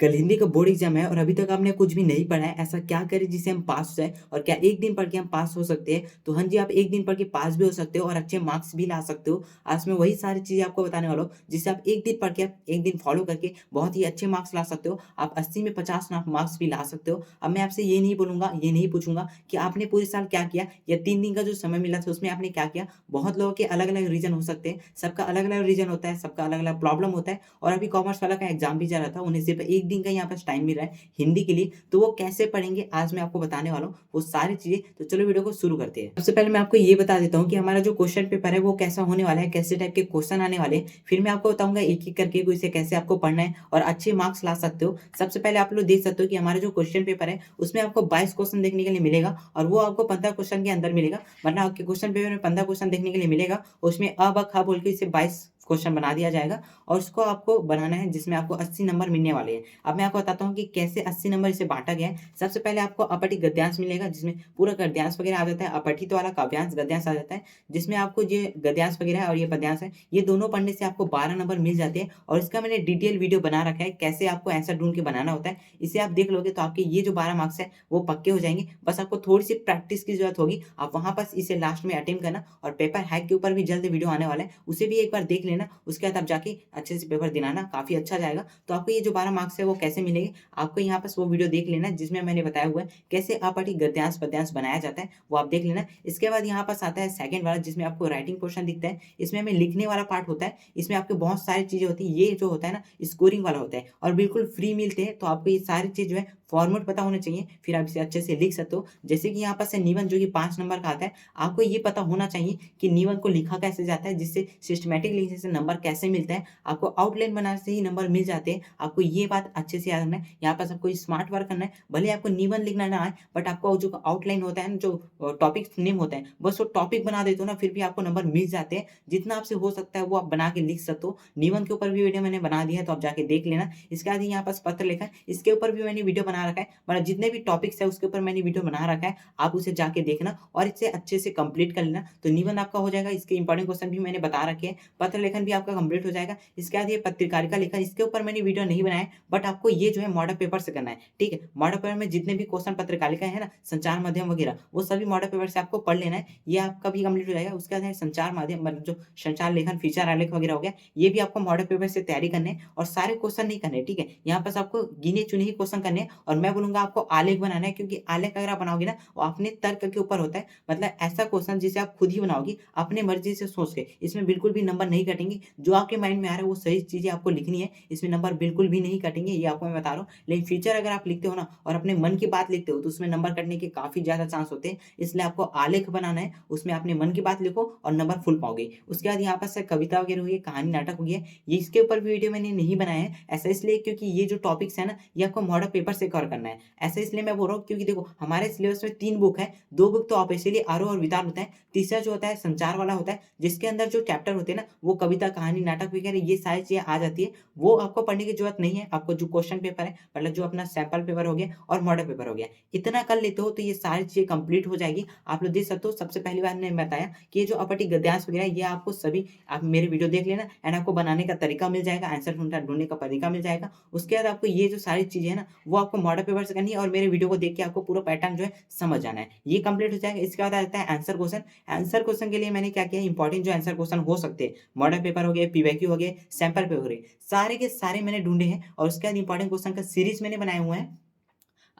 कल हिंदी का board exam है और अभी तक आपने कुछ भी नहीं पढ़ा है। ऐसा क्या करें जिससे हम पास हो जाए? और क्या एक दिन पढ़ के हम पास हो सकते हैं? तो हाँ जी, आप एक दिन पढ़ के पास भी हो सकते हो और अच्छे मार्क्स भी ला सकते हो। आज मैं वही सारी चीज़ें आपको बताने वाला हूँ जिससे आप एक दिन पढ़ के आप एक दिन फॉलो करके बहुत ही अच्छे मार्क्स ला सकते हो। आप 80 में 50 ना मार्क्स भी ला सकते हो। अब मैं आपसे ये नहीं बोलूँगा, ये नहीं पूछूँगा कि आपने पूरे साल क्या किया या 3 दिन का जो समय मिला था उसमें आपने क्या किया। बहुत लोगों के अलग-अलग रीज़न हो सकते हैं, सबका अलग-अलग रीज़न होता है, सबका अलग-अलग प्रॉब्लम होता है। और अभी कॉमर्स वाला का एग्ज़ाम भी चल रहा था, उन्हें सिर्फ़ 1 दिन का यहाँ पास टाइम मिल रहा है हिंदी के लिए, तो वो कैसे पढ़ेंगे आज मैं आपको बताने वाला हूँ, वो सारी चीज़ें। तो चलो वीडियो को शुरू करते हैं। सबसे पहले मैं आपको ये बता देता हूँ कि हमारा जो क्वेश्चन पेपर है वो कैसा होने वाला है, कैसे टाइप के क्वेश्चन आने वाले हैं। फिर मैं आपको बताऊँगा एक-एक करके इसे कैसे आपको पढ़ना है और अच्छे मार्क्स ला सकते हो। सबसे पहले आप लोग देख सकते हो कि हमारा जो क्वेश्चन पेपर है उसमें आपको 22 क्वेश्चन देखने के लिए मिलेगा और वो आपको 15 क्वेश्चन के अंदर मिलेगा। वरना आपके क्वेश्चन पेपर में 15 क्वेश्चन देखने के लिए मिलेगा, उसमें अ, ब, ख बोल के इसे 22 क्वेश्चन बना दिया जाएगा और उसको आपको बनाना है जिसमें आपको 80 नंबर मिलने वाले हैं। अब मैं आपको बताता हूँ कि कैसे 80 नंबर इसे बाँटा गया है। सबसे पहले आपको अपठित गद्यांश मिलेगा जिसमें पूरा गद्यांश वगैरह आ जाता है, अपठित वाला काव्यांश, गद्यांश आ जाता है, जिसमें आपको ये गद्यांश वगैरह है और ये पद्यांश है, ये दोनों पढ़ने से आपको 12 नंबर मिल जाते हैं और इसका मैंने डिटेल वीडियो बना रखा है, कैसे आपको आंसर ढूँढ के बनाना होता है। इसे आप देख लोगे तो आपके ये जो 12 मार्क्स है वो पक्के हो जाएँगे। बस आपको थोड़ी-सी प्रैक्टिस की ज़रूरत होगी। आप वहाँ बस इसे लास्ट में अटेम्प्ट करना और पेपर हैक के ऊपर भी जल्द वीडियो आने वाला है, उसे भी एक बार देख लेना। उसके बाद आप जाके अच्छे से पेपर दिलाना, काफ़ी अच्छा जाएगा। तो आपको ये जो 12 मार्क्स है वो कैसे मिलेंगे, आपको यहाँ पास वो वीडियो देख लेना जिसमें मैंने बताया हुआ है कैसे अपठित गद्यांश, पद्यांश बनाया जाता है, वो आप देख लेना। इसके बाद यहाँ पास आता है सेकंड वाला जिसमें आपको राइटिंग पोर्शन दिखता है। इसमें हमें लिखने वाला पार्ट होता है, इसमें आपको बहुत सारी चीज़ें होती हैं। ये जो होता है ना स्कोरिंग वाला होता है और बिल्कुल फ्री मिलते हैं, तो आपको ये सारी चीज़ जो है फॉर्मेट पता होना चाहिए, फिर आप इसे अच्छे से लिख सकते हो। जैसे कि यहाँ पास है निबंध जो कि 5 नंबर का आता है, आपको ये पता होना चाहिए कि निबंध को लिखा कैसे जाता है, जिससे सिस्टमैटिक लिखने से नंबर कैसे मिलता है। आपको आउटलाइन बनाने से ही नंबर मिल जाते हैं, आपको ये बात अच्छे से याद रखना है। यहाँ पास आपको स्मार्ट वर्क करना है, भले आपको निबंध लिखना ना आए, बट आपको जो आउटलाइन होता है ना, जो टॉपिक नेम होता है, बस वो टॉपिक बना देते हो ना, फिर भी आपको नंबर मिल जाते हैं। जितना आपसे हो सकता है वो आप बना के लिख सकते हो। निबंध के ऊपर भी वीडियो मैंने बना दिया है, तो आप जाके देख लेना। इसके बाद यहाँ पास पत्र लेखन, इसके ऊपर भी मैंने वीडियो बना रखा है, मतलब जितने भी टॉपिक्स है उसके ऊपर मैंने वीडियो बना रखा है, आप उसे जाके देखना और इसे अच्छे से कंप्लीट कर लेना। तो निबंध आपका हो जाएगा, इसके इंपॉर्टेंट क्वेश्चन भी मैंने बता रखे हैं। पत्र लेखन भी आपका कंप्लीट हो जाएगा। इसके बाद ये पत्रकारिता लेखन, इसके ऊपर मैंने वीडियो नहीं बनाया है, बट आपको ये जो है मॉडल पेपर से करना है, ठीक है? मॉडल पेपर में जितने भी क्वेश्चन पत्रकारिता है ना, संचार माध्यम वगैरह, वो सभी मॉडल पेपर से आपको पढ़ लेना है। ये आपका भी कंप्लीट हो जाएगा। उसके बाद है संचार माध्यम, मतलब जो संचार लेखन, फीचर आलेख वगैरह हो गया, ये भी आपको मॉडल पेपर से तैयारी करने हैं और सारे क्वेश्चन नहीं करने हैं, ठीक है? यहाँ पास आपको गिने-चुने ही क्वेश्चन करने हैं और मैं बोलूँगा आपको आलेख बनाना है, क्योंकि आलेख अगर आप बनाओगे ना, वो अपने तर्क के ऊपर होता है। मतलब ऐसा क्वेश्चन जिसे आप खुद ही बनाओगी, अपने मर्ज़ी से सोच के। इसमें बिल्कुल भी नंबर नहीं कटेंगे। जो आपके माइंड में आ रहा है वो सही चीज़ें आपको लिखनी है। इसमें नंबर बिल्कुल भी नहीं कटेंगे, ये आपको मैं बता रहा हूँ। लेकिन फीचर अगर आप लिखते हो ना और अपने मन की बात लिखते हो, तो उसमें नंबर कटने के काफ़ी ज़्यादा चांस होते हैं। इसलिए आपको आलेख बनाना है, उसमें अपने मन की बात लिखो और नंबर फुल पाओगे। उसके बाद यहाँ पास से कविता वगैरह हुई है, कहानी, नाटक हो गया, ये इसके ऊपर भी वीडियो मैंने नहीं बनाया है। ऐसा इसलिए क्योंकि ये जो टॉपिक्स है ना, ये आपको मॉडल पेपर से कवर करना है। ऐसा इसलिए मैं बोल रहा हूँ क्योंकि देखो हमारे सिलेबस में 3 बुक है, 2 बुक तो ऑब्वियसली आरोह और वितान होता है। तीसरा जो होता है संचार वाला होता है, जिसके अंदर जो चैप्टर होते हैं ना, वो कविता, कहानी, नाटक वगैरह ये सारी चीज़ें आ जाती है। वो आपको पढ़ने की ज़रूरत नहीं है। आपको जो क्वेश्चन पेपर है, मतलब जो अपना सैंपल पेपर हो गया और मॉडल पेपर हो गया, इतना कर लेते हो तो ये सारी चीज़ें कंप्लीट हो जाएगी। आप लोग देख सकते हो। सबसे पहली बार मैंने बताया कि ये जो अपठित गद्यांश वगैरह, ये आपको सभी, आप मेरे वीडियो देख लेना एंड आपको बनाने का तरीका मिल जाएगा, आंसर ढूँढने का तरीका मिल जाएगा। उसके बाद आपको ये जो सारी चीज़ें है ना, वो आपको मॉडल पेपर से करनी है और मेरे वीडियो को देख के आपको पूरा पैटर्न जो है समझ जाना है। ये कंप्लीट हो जाएगा। इसके बाद आता है आंसर क्वेश्चन। आंसर क्वेश्चन के लिए मैंने क्या किया, इंपॉर्टेंट जो आंसर क्वेश्चन हो सकते हैं, मॉडल पेपर हो गए, पीवाईक्यू हो गए, सैंपल पेपर हो गए, सारे के सारे मैंने ढूँढे हैं और उसके बाद इंपॉर्टेंट क्वेश्चन का सीरीज़ मैंने बनाए हुए हैं।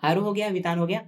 आरोह हो गया, वितान हो गया,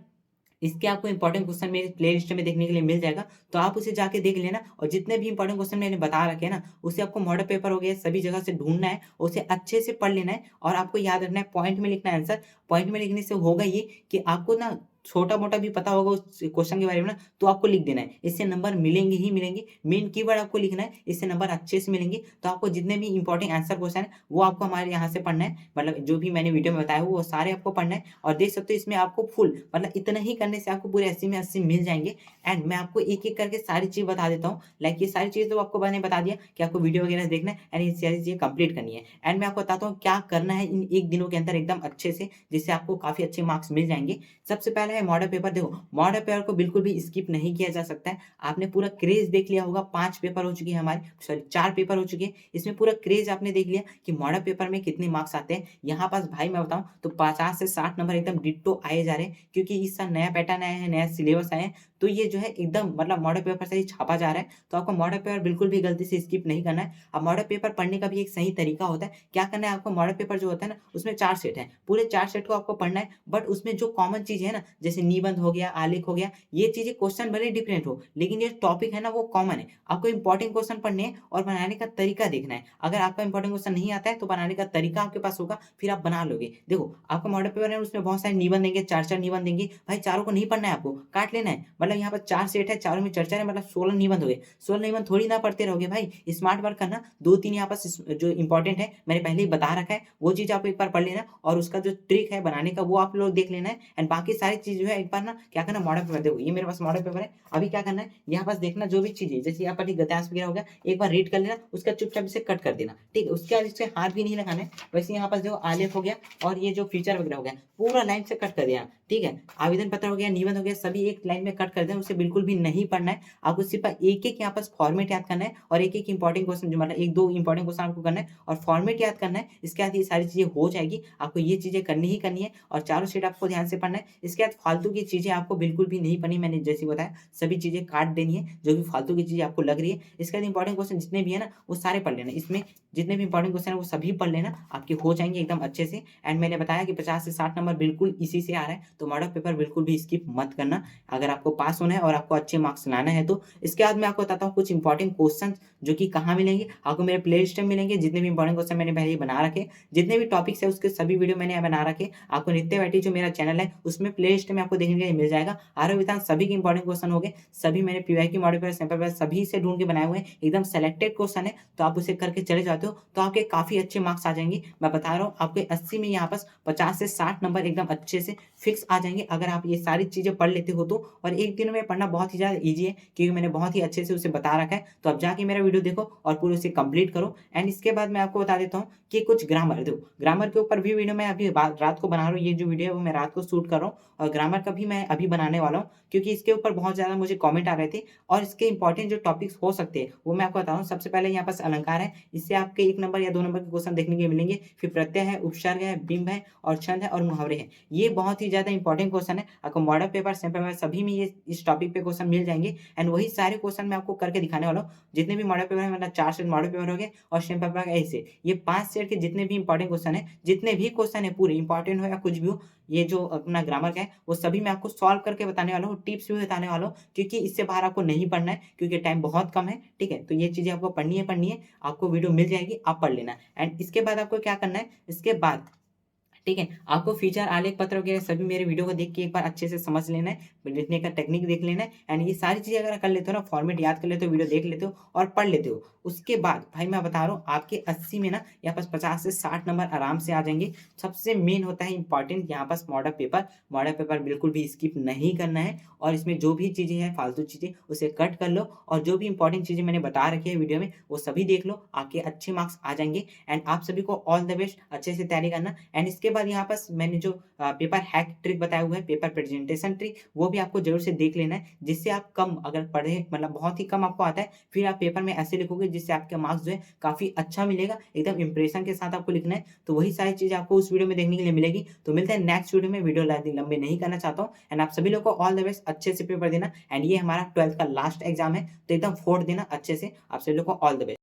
इसके आपको इंपॉर्टेंट क्वेश्चन मेरे प्लेलिस्ट में देखने के लिए मिल जाएगा, तो आप उसे जाके देख लेना और जितने भी इंपॉर्टेंट क्वेश्चन मैंने बता रखे हैं ना, उसे आपको मॉडल पेपर हो गया, सभी जगह से ढूँढना है, उसे अच्छे से पढ़ लेना है और आपको याद रखना है, पॉइंट में लिखना है आंसर। पॉइंट में लिखने से होगा ये कि आपको ना छोटा-मोटा भी पता होगा उस क्वेश्चन के बारे में ना, तो आपको लिख देना है। इससे नंबर मिलेंगे ही मिलेंगे। मेन कीवर्ड आपको लिखना है, इससे नंबर अच्छे से मिलेंगे। तो आपको जितने भी इंपॉर्टेंट आंसर क्वेश्चन है, वो आपको हमारे यहाँ से पढ़ना है। मतलब जो भी मैंने वीडियो में बताया वो सारे आपको पढ़ना है और देख सकते हो इसमें आपको फुल, मतलब इतना ही करने से आपको पूरे 80 में 80 मिल जाएँगे। एंड मैं आपको एक-एक करके सारी चीज़ बता देता हूँ। लाइक ये सारी चीज़ तो आपको मैंने बता दिया कि आपको वीडियो वगैरह देखना है एंड ये सारी चीज़ें कंप्लीट करनी है। एंड मैं आपको बताता हूँ क्या करना है इन 1 दिनों के अंदर एकदम अच्छे से, जिससे आपको काफ़ी अच्छे मार्क्स मिल जाएँगे। सबसे पहले है मॉडल पेपर, देखो मॉडल पेपर को बिल्कुल भी स्किप नहीं किया जा सकता है। आपने पूरा क्रेज़ देख लिया होगा, 5 पेपर हो चुके हैं हमारे, सॉरी 4 पेपर हो चुके हैं। इसमें पूरा क्रेज़ आपने देख लिया कि मॉडल पेपर में कितने मार्क्स आते हैं। यहाँ पास भाई मैं बताऊँ तो 50 से 60 नंबर एकदम डिट्टो आए जा रहे हैं, क्योंकि इस साल नया पैटर्न आया है, नया सिलेबस आया है, तो ये जो है एकदम मतलब मॉडल पेपर से ही छापा जा रहा है। तो आपको मॉडल पेपर बिल्कुल भी गलती से स्किप नहीं करना है। अब मॉडल पेपर पढ़ने का भी एक सही तरीका होता है। क्या करना है आपको, मॉडल पेपर जो होता है ना, उसमें 4 सेट है। पूरे 4 सेट को आपको पढ़ना है, बट उसमें जो कॉमन चीज़ें हैं ना, जैसे निबंध हो गया, आलेख हो गया, ये चीज़ें क्वेश्चन भले ही डिफरेंट हो, लेकिन ये टॉपिक है ना वो कॉमन है। आपको इंपॉर्टेंट क्वेश्चन पढ़ने हैं और बनाने का तरीका देखना है। अगर आपका इंपॉर्टेंट क्वेश्चन नहीं आता है तो बनाने का तरीका आपके पास होगा, फिर आप बना लोगे। देखो आपका मॉडल पेपर है, उसमें बहुत सारे निबंध देंगे, 4-4 निबंध देंगे। भाई चारों को नहीं पढ़ना है, आपको काट लेना है। मतलब यहाँ पर 4 सेट है, चारों में चर्चा है, मतलब 16 निबंध हो गए। 16 निबंध थोड़ी ना पढ़ते रहोगे भाई, स्मार्ट वर्क करना। 2-3 यहाँ पर जो इंपॉर्टेंट है मैंने पहले ही बता रखा है, वो चीज़ आप एक बार पढ़ लेना, और उसका जो ट्रिक है बनाने का वो आप लोग देख लेना है। एंड बाकी सारी चीज़ जो है एक बार ना क्या करना, मॉडल पेपर देखो, ये मेरे पास मॉडल पेपर है। अभी क्या करना है, यहाँ पास देखना जो भी चीज़ें, जैसे यहाँ पर गद्यांश वगैरह हो गया, एक बार रीड कर लेना, उसका चुपचाप इसे कट कर देना, ठीक है। उसके बाद इससे हाथ भी नहीं लगाना है। वैसे यहाँ पास देखो आलेख हो गया और ये जो फीचर वगैरह हो गया, पूरा लाइन से कट कर देना, ठीक है। आवेदन पत्र हो गया, निबंध हो गया, सभी एक लाइन में कट कर देना, उसे बिल्कुल भी नहीं पढ़ना है। आपको सिर्फ एक-एक यहाँ पास फॉर्मेट याद करना है, और एक-एक इंपॉर्टेंट क्वेश्चन जो मतलब 1-2 इंपॉर्टेंट क्वेश्चन आपको करना है और फॉर्मेट याद करना है। इसके बाद ये सारी चीज़ें हो जाएगी। आपको ये चीज़ें करनी ही करनी है, और चारों शीट आपको ध्यान से पढ़ना है। इसके बाद फालतू की चीज़ें आपको बिल्कुल भी नहीं पढ़नी, मैंने जैसे बताया सभी चीज़ें काट देनी है, जो भी फालतू की चीज़ें आपको लग रही है। इसके बाद इंपॉर्टेंट क्वेश्चन जितने भी है ना वो सारे पढ़ लेना। इसमें जितने भी इंपॉर्टेंट क्वेश्चन है वो सभी पढ़ लेना, आपके हो जाएँगे एकदम अच्छे से। एंड मैंने बताया कि 50 से 60 नंबर बिल्कुल इसी से आ रहा है, तो मॉडल पेपर बिल्कुल भी स्किप मत करना, अगर आपको पास होना है और आपको अच्छे मार्क्स लाना है तो। इसके बाद मैं आपको बताता हूँ कुछ इंपॉर्टेंट क्वेश्चन जो कि कहाँ मिलेंगे, आपको मेरे प्लेलिस्ट में मिलेंगे। जितने भी इंपॉर्टेंट क्वेश्चन मैंने पहले ही बना रखे, जितने भी टॉपिक्स है उसके सभी वीडियो मैंने बना रखे। आपको नित्य वैटी जो मेरा चैनल है उसमें प्लेलिस्ट में आपको देखने के लिए मिल जाएगा। आरओ विधान सभी के इंपॉर्टेंट क्वेश्चन हो गए, सभी मैंने PYQ model paper, sample paper सभी से ढूँढ के बनाए हुए हैं। एकदम सेलेक्टेड क्वेश्चन है, तो आप उसे करके चले जाते हो तो आपके काफ़ी अच्छे मार्क्स आ जाएँगे। मैं बता रहा हूँ आपके 80 में यहाँ पास 50 से 60 नंबर एकदम अच्छे से फिक्स आ जाएँगे, अगर आप ये सारी चीज़ें पढ़ लेते हो तो। और एक दिन में पढ़ना बहुत ही ज़्यादा ईज़ी है, क्योंकि मैंने बहुत ही अच्छे से उसे बता रखा है। तो आप जाके मेरा वीडियो देखो और पूरे उसे कंप्लीट करो। एंड इसके बाद मैं आपको बता देता हूँ कि कुछ ग्रामर, देखो ग्रामर के ऊपर भी वीडियो मैं अभी रात को बना रहा हूँ। ये जो वीडियो है वो मैं रात को शूट कर रहा हूँ, और ग्रामर का भी मैं अभी बनाने वाला हूँ, क्योंकि इसके ऊपर बहुत ज़्यादा मुझे कमेंट आ रहे थे, और इसके इंपॉर्टेंट जो टॉपिक्स हो सकते हैं वो मैं आपको बता रहा हूँ। सबसे पहले यहाँ पास अलंकार है, इससे आपके 1 नंबर या 2 नंबर के क्वेश्चन देखने के मिलेंगे। फिर प्रत्यय है, उपसर्ग है, बिंब है, और छंद है, और मुहावरे हैं। ये बहुत ही ज़्यादा इंपॉर्टेंट क्वेश्चन है, आपको मॉडल पेपर, सैंपल पेपर सभी में ये इस टॉपिक पे क्वेश्चन मिल जाएंगे। एंड वही सारे क्वेश्चन मैं आपको करके दिखाने वाला हूँ। जितने भी मॉडल पेपर है, मतलब 4 सेट मॉडल पेपर हो गए, और सैंपल पेपर ऐसे ये 5 सेट के जितने भी इंपॉर्टेंट क्वेश्चन है, जितने भी क्वेश्चन है पूरे इंपॉर्टेंट हो या कुछ भी हो, ये जो अपना ग्रामर का है वो सभी मैं आपको सॉल्व करके बताने वाला हूँ, टिप्स भी बताने वाला हूँ, क्योंकि इससे बाहर आपको नहीं पढ़ना है, क्योंकि टाइम बहुत कम है, ठीक है। तो ये चीज़ें आपको पढ़नी है, आपको वीडियो मिल जाएगी, आप पढ़ लेना। एंड इसके बाद आपको क्या करना है, इसके बाद ठीक है, आपको फीचर, आलेख पत्र वगैरह सभी मेरे वीडियो को देख के एक बार अच्छे से समझ लेना है, लिखने का टेक्निक देख लेना है। एंड ये सारी चीज़ें अगर कर लेते हो ना, फॉर्मेट याद कर लेते हो, वीडियो देख लेते हो और पढ़ लेते हो, उसके बाद भाई मैं बता रहा हूँ आपके 80 में ना यहाँ पास 50 से 60 नंबर आराम से आ जाएँगे। सबसे मेन होता है इंपॉर्टेंट यहाँ पास मॉडल पेपर। मॉडल पेपर बिल्कुल भी स्किप नहीं करना है, और इसमें जो भी चीज़ें हैं फालतू चीज़ें उसे कट कर लो, और जो भी इंपॉर्टेंट चीज़ें मैंने बता रखी है वीडियो में वो सभी देख लो, आपके अच्छे मार्क्स आ जाएँगे। एंड आप सभी को ऑल द बेस्ट, अच्छे से तैयारी करना। एंड इसके बाद यहाँ पास मैंने जो पेपर हैक ट्रिक बताया हुआ है, पेपर प्रेजेंटेशन ट्रिक, वो भी आपको ज़रूर से देख लेना है, जिससे आप कम अगर पढ़े, मतलब बहुत ही कम आपको आता है, फिर आप पेपर में ऐसे लिखोगे जिससे आपके मार्क्स जो है काफ़ी अच्छा मिलेगा, एकदम इंप्रेशन के साथ आपको लिखना है। तो वही सारी चीज़ें आपको उस वीडियो में देखने के लिए मिलेगी। तो मिलते हैं नेक्स्ट वीडियो में, वीडियो लंबे नहीं करना चाहता हूँ। एंड आप सभी लोग को ऑल द बेस्ट, अच्छे से पेपर देना। एंड ये हमारा 12th का लास्ट एग्जाम है, तो एकदम फोड़ देना अच्छे से। आप सभी लोग को ऑल द बेस्ट।